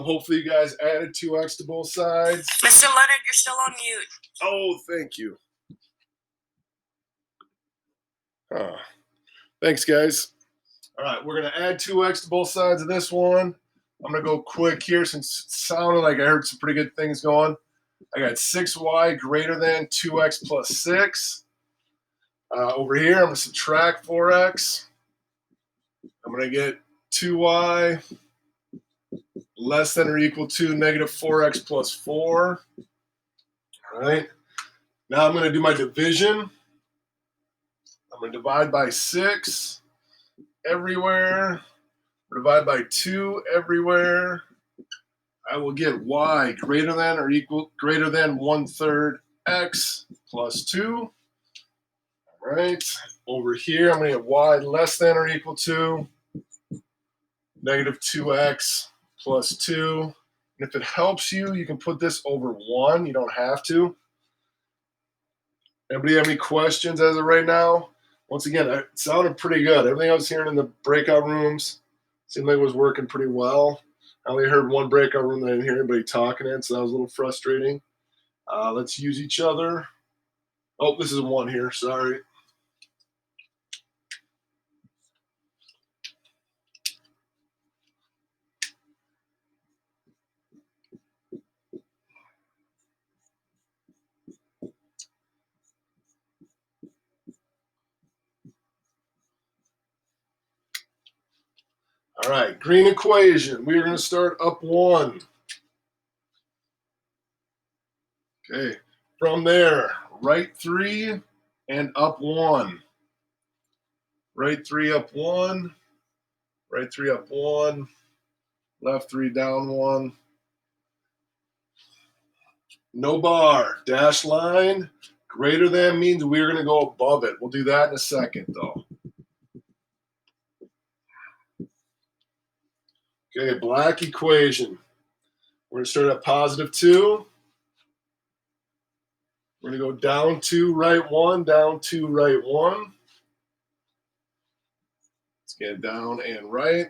Hopefully you guys added 2x to both sides. Mr. Leonard, you're still on mute. Oh, thank you. Thanks, guys. All right, we're going to add 2x to both sides of this one. I'm going to go quick here since it sounded like I heard some pretty good things going. I got 6y greater than 2x plus 6. Over here, I'm going to subtract 4x. I'm going to get 2y less than or equal to negative 4x plus 4. All right. Now I'm going to do my division. I'm going to divide by 6 everywhere. Divide by 2 everywhere. I will get y greater than or equal greater than 1/3 x plus 2. All right. Over here, I'm going to get y less than or equal to negative 2x plus 2. And if it helps you, you can put this over 1. You don't have to. Anybody have any questions as of right now? Once again, it sounded pretty good. Everything I was hearing in the breakout rooms seemed like it was working pretty well. I only heard one breakout room that I didn't hear anybody talking in, so that was a little frustrating. Let's use each other. Oh, this is one here. Sorry. All right, green equation. We are going to start up 1. Okay, from there, right 3 and up 1. Right 3 up 1. Right 3 up 1. Left 3 down 1. No bar. Dash line. Greater than means we're going to go above it. We'll do that in a second, though. Okay, black equation. We're going to start at positive 2. We're going to go down 2, right 1, down 2, right 1. Let's get down and right.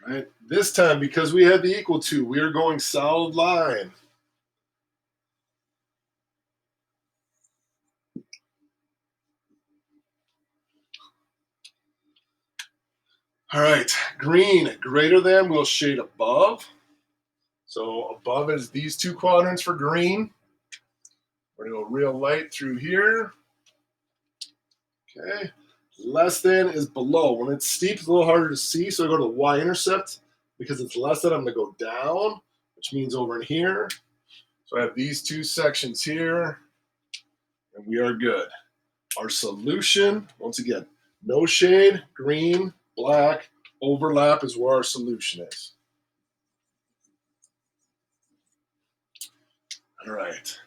All right. This time, because we had the equal to, we are going solid line. All right, green, greater than, we'll shade above. So above is these 2 quadrants for green. We're going to go real light through here. Okay, less than is below. When it's steep, it's a little harder to see, so I go to the y-intercept. Because it's less than, I'm going to go down, which means over in here. So I have these 2 sections here, and we are good. Our solution, once again, no shade, green, black, overlap is where our solution is. All right.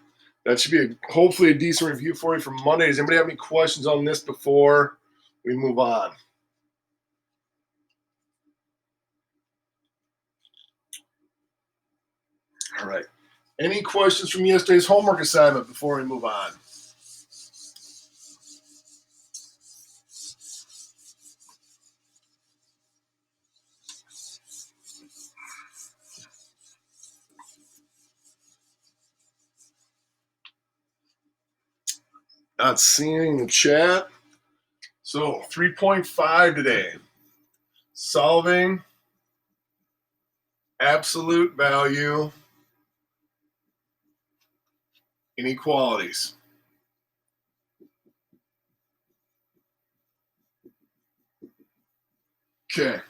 That should be hopefully a decent review for you for Monday. Does anybody have any questions on this before we move on? All right. Any questions from yesterday's homework assignment before we move on? Not seeing the chat. So 3.5 today. Solving absolute value inequalities. Okay.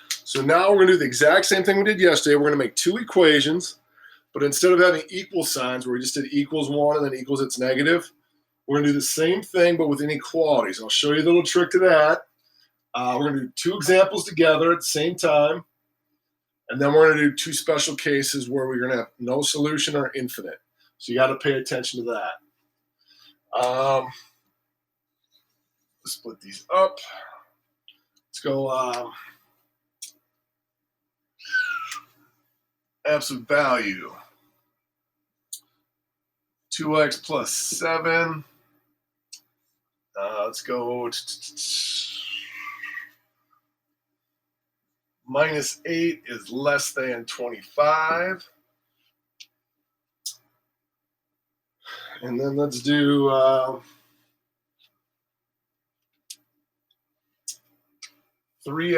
So now we're going to do the exact same thing we did yesterday. We're going to make 2 equations, but instead of having equal signs where we just did equals 1 and then equals its negative, we're going to do the same thing but with inequalities. I'll show you the little trick to that. We're going to do 2 examples together at the same time, and then we're going to do 2 special cases where we're going to have no solution or infinite. So you got to pay attention to that. Let's split these up. Let's go absolute value. 2x plus 7 Let's go minus 8 is less than 25. And then let's do three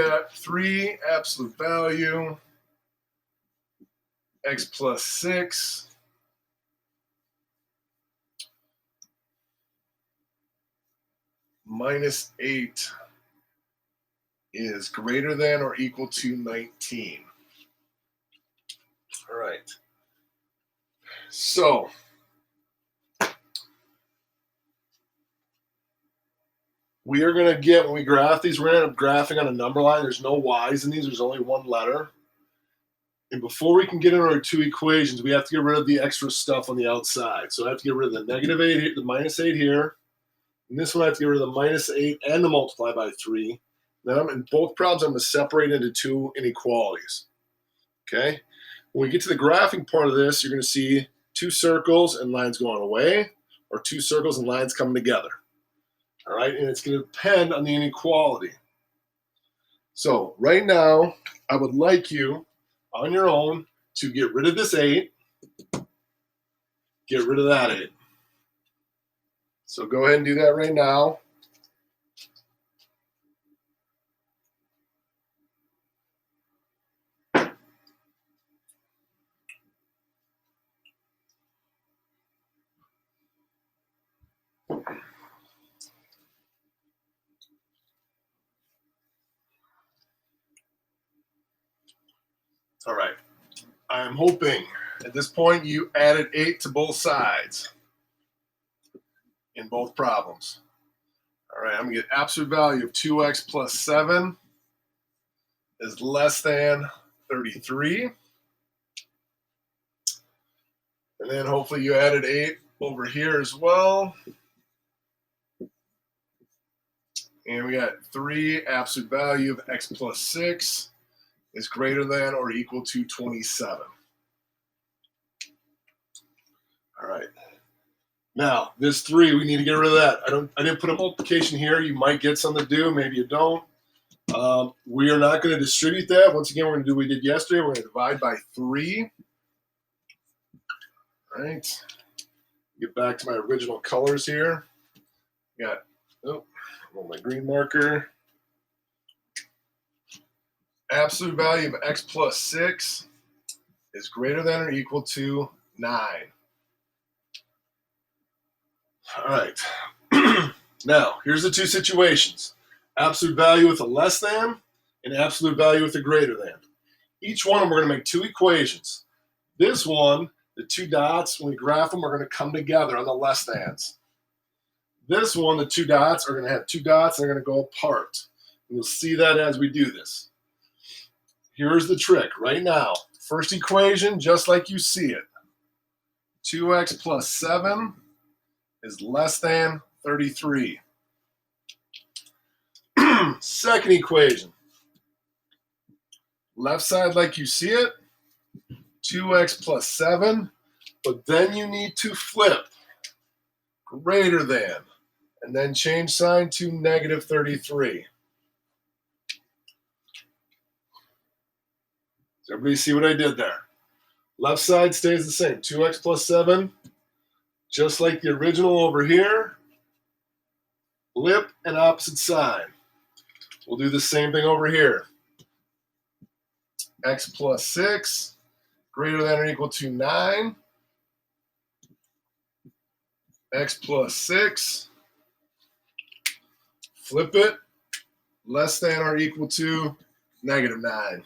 absolute value, x plus 6 minus 8 is greater than or equal to 19. All right. So we are going to get, when we graph these, we're going to end up graphing on a number line. There's no y's in these. There's only one letter. And before we can get into our two equations, we have to get rid of the extra stuff on the outside. So I have to get rid of the negative 8, the minus 8 here. And this one I have to get rid of the minus 8 and the multiply by 3. Now, in both problems, I'm going to separate into two inequalities. Okay? When we get to the graphing part of this, you're going to see two circles and lines going away, or two circles and lines coming together. All right? And it's going to depend on the inequality. So right now, I would like you, on your own, to get rid of this 8, get rid of that 8. So go ahead and do that right now. All right. I'm hoping at this point you added 8 to both sides in both problems. All right, I'm going to get absolute value of 2x plus 7 is less than 33. And then hopefully you added 8 over here as well. And we got 3 absolute value of x plus 6 is greater than or equal to 27. All right. Now, this 3, we need to get rid of that. I didn't put a multiplication here. You might get something to do. Maybe you don't. We are not going to distribute that. Once again, we're going to do what we did yesterday. We're going to divide by 3. All right. Get back to my original colors here. Got, my green marker. Absolute value of x plus 6 is greater than or equal to 9. All right. Now, here's the two situations. Absolute value with a less than and absolute value with a greater than. Each one, we're going to make two equations. This one, the two dots, when we graph them, are going to come together on the less thans. This one, the two dots are going to have two dots. They're going to go apart. And you'll see that as we do this. Here's the trick right now. First equation, just like you see it. 2x plus 7 is less than 33. Second equation. Left side like you see it. 2x plus 7. But then you need to flip. Greater than. And then change sign to negative 33. Does everybody see what I did there? Left side stays the same. 2x plus 7. Just like the original over here. Flip and opposite sign. We'll do the same thing over here. X plus 6 greater than or equal to 9. X plus 6. Flip it. Less than or equal to negative 9.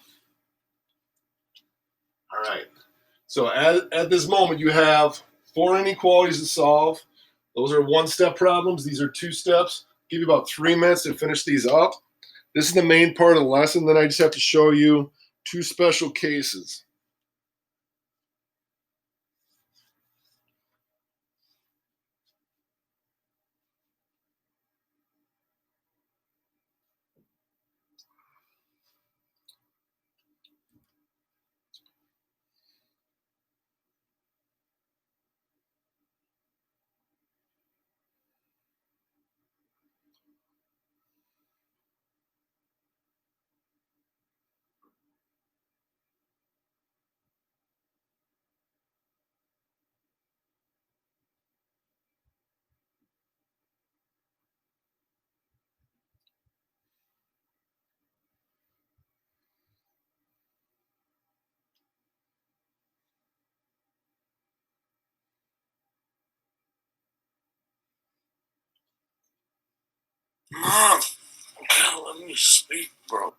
All right. So at this moment, you have 4 inequalities to solve. Those are one-step problems. These are 2 steps. Give you about 3 minutes to finish these up. This is the main part of the lesson. Then I just have to show you 2 special cases. Mom, you can't let me sleep, bro.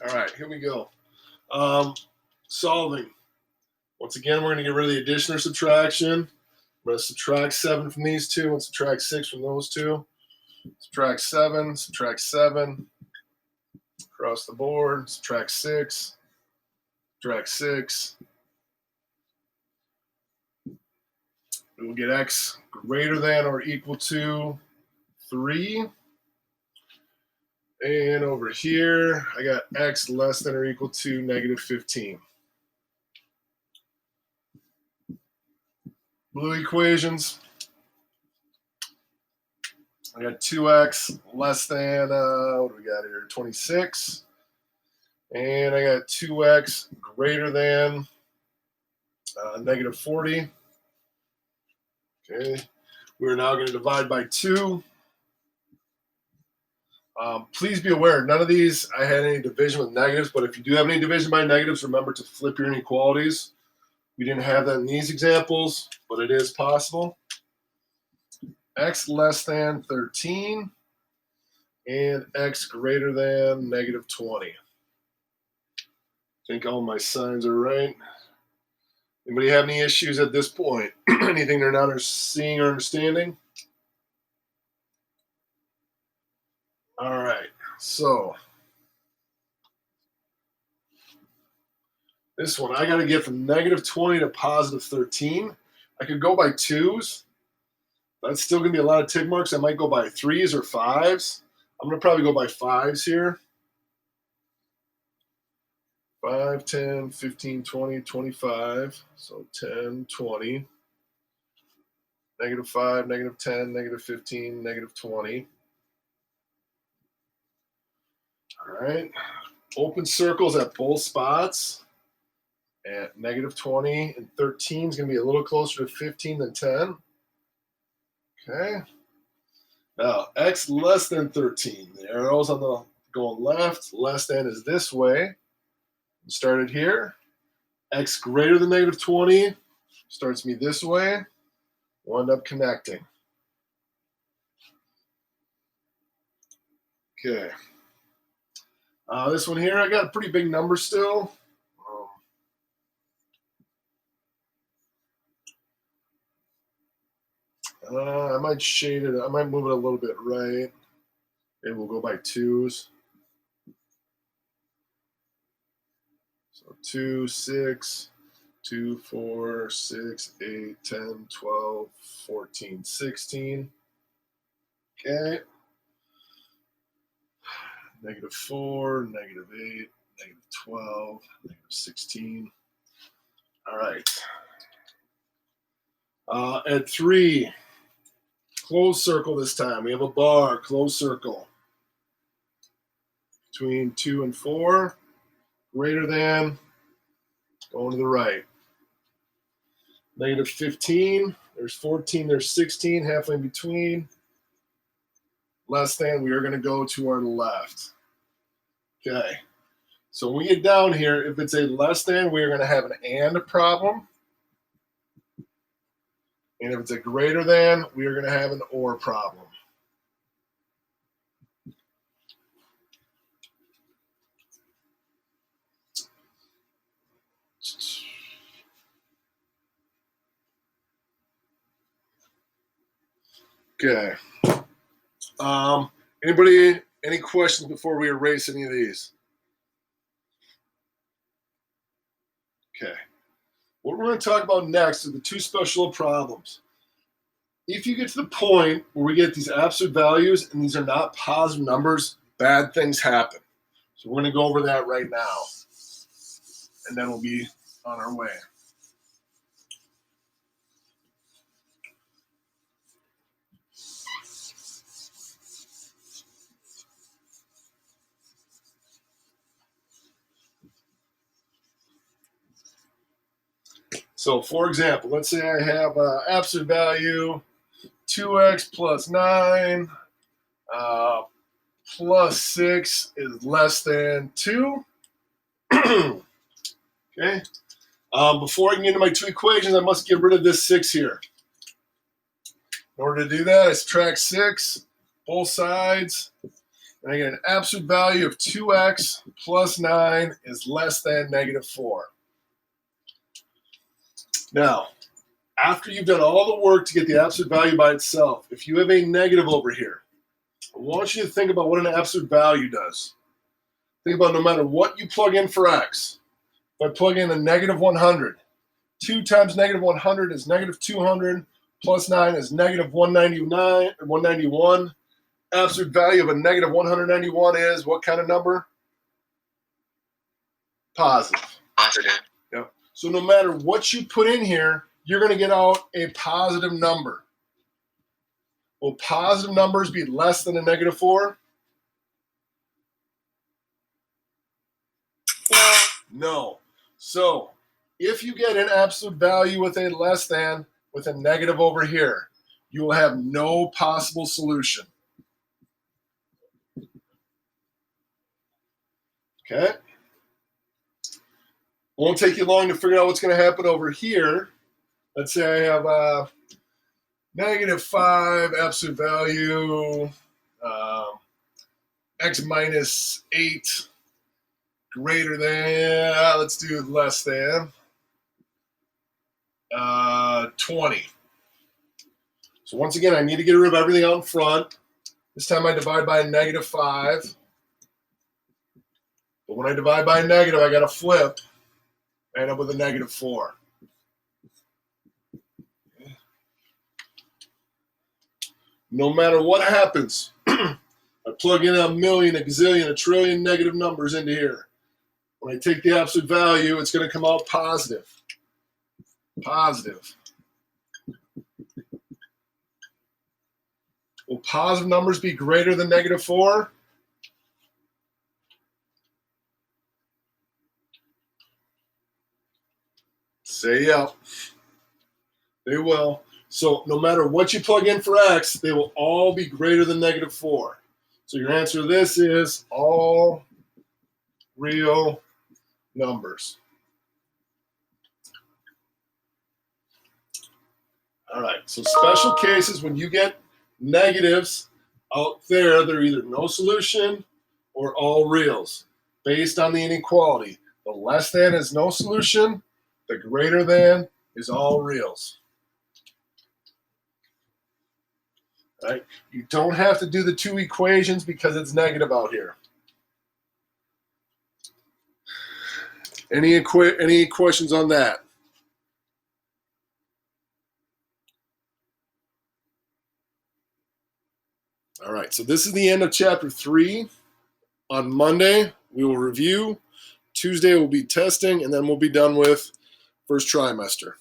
All right, here we go. Solving. Once again, we're going to get rid of the addition or subtraction. I'm going to subtract 7 from these two and subtract 6 from those two. Subtract 7, subtract 7. Across the board, subtract 6, subtract 6. We will get x greater than or equal to 3. And over here, I got x less than or equal to negative 15. Blue equations. I got 2x less than, what do we got here, 26. And I got 2x greater than negative 40. Okay, we're now going to divide by 2. Please be aware, none of these I had any division with negatives, but if you do have any division by negatives, remember to flip your inequalities. We didn't have that in these examples, but it is possible. X less than 13 and x greater than negative 20. I think all my signs are right. Anybody have any issues at this point? Anything they're not seeing or understanding? All right, so this one, I got to get from negative 20 to positive 13. I could go by 2s. That's still going to be a lot of tick marks. I might go by 3s or 5s. I'm going to probably go by 5s here. 5, 10, 15, 20, 25. So 10, 20. Negative 5, negative 10, negative 15, negative 20. All right. Open circles at both spots. At negative 20 and 13 is going to be a little closer to 15 than 10. Okay. Now, x less than 13. The arrows on the going left. Less than is this way. Started here. X greater than negative 20 starts me this way. We'll end up connecting. Okay. This one here, I got a pretty big number still. I might shade it. I might move it a little bit right. Maybe we'll go by 2s. So 2, 6, 2, 4, 6, 8, 10, 12, 14, 16. Okay. -4, -8, -12, -16. All right. At 3, closed circle this time. We have a bar, closed circle. Between 2 and 4, greater than, going to the right. -15, there's 14, there's 16, halfway in between. Less than, we are going to go to our left. Okay. So when we get down here, if it's a less than, we are going to have an and problem. And if it's a greater than, we are going to have an or problem. Okay. Anybody, any questions before we erase any of these? Okay. What we're going to talk about next are the two special problems. If you get to the point where we get these absolute values and these are not positive numbers, bad things happen. So we're going to go over that right now. And then we'll be on our way. So for example, let's say I have absolute value 2x plus 9 plus 6 is less than 2. Okay. Before I can get into my two equations, I must get rid of this 6 here. In order to do that, I subtract 6, both sides, and I get an absolute value of 2x plus 9 is less than -4. Now, after you've done all the work to get the absolute value by itself, if you have a negative over here, I want you to think about what an absolute value does. Think about no matter what you plug in for x. If I plug in a -100, 2 times -100 is -200, plus 9 is -199 or 191. Absolute value of a -191 is what kind of number? Positive. Positive. Yep. So no matter what you put in here, you're going to get out a positive number. Will positive numbers be less than a -4? No. No. So if you get an absolute value with a less than, with a negative over here, you will have no possible solution. Okay? Won't take you long to figure out what's going to happen over here. Let's say I have a -5 absolute value, x minus 8 greater than, let's do less than 20. So once again, I need to get rid of everything out in front. This time I divide by a -5. But when I divide by a negative, I got to flip. I end up with a -4. No matter what happens, I plug in a million, a gazillion, a trillion negative numbers into here. When I take the absolute value, it's going to come out positive. Positive. Will positive numbers be greater than -4? Say yep. They will. So no matter what you plug in for x, they will all be greater than -4. So your answer to this is all real numbers. All right, so special cases, when you get negatives out there, they're either no solution or all reals based on the inequality. The less than is no solution, the greater than is all reals. Right? You don't have to do the two equations because it's negative out here. Any questions on that? All right, so this is the end of chapter 3. On Monday, we will review. Tuesday, we'll be testing, and then we'll be done with first trimester.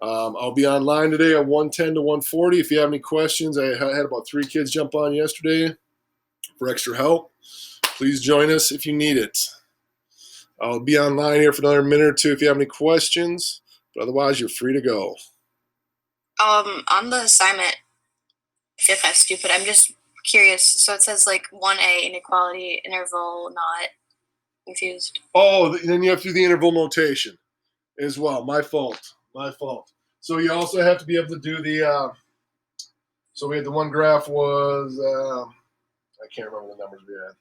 I'll be online today at 1:10 to 1:40. If you have any questions, I had about 3 kids jump on yesterday for extra help. Please join us if you need it. I'll be online here for another minute or two if you have any questions, but otherwise, you're free to go. On the assignment, if that's stupid, I'm just curious. So it says like 1A inequality interval, not confused. Oh, then you have to do the interval notation as well. My fault. So you also have to be able to do the, so we had the one graph was, I can't remember the numbers we had.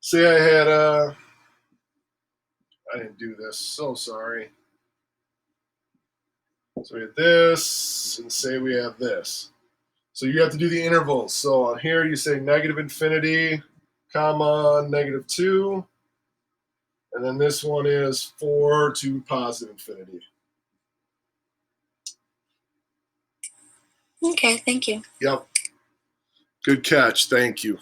Say I had, I didn't do this, so sorry. So we had this, and say we have this. So you have to do the intervals. So on here you say negative infinity, comma, -2. And then this one is 4 to positive infinity. Okay, thank you. Yep. Good catch. Thank you.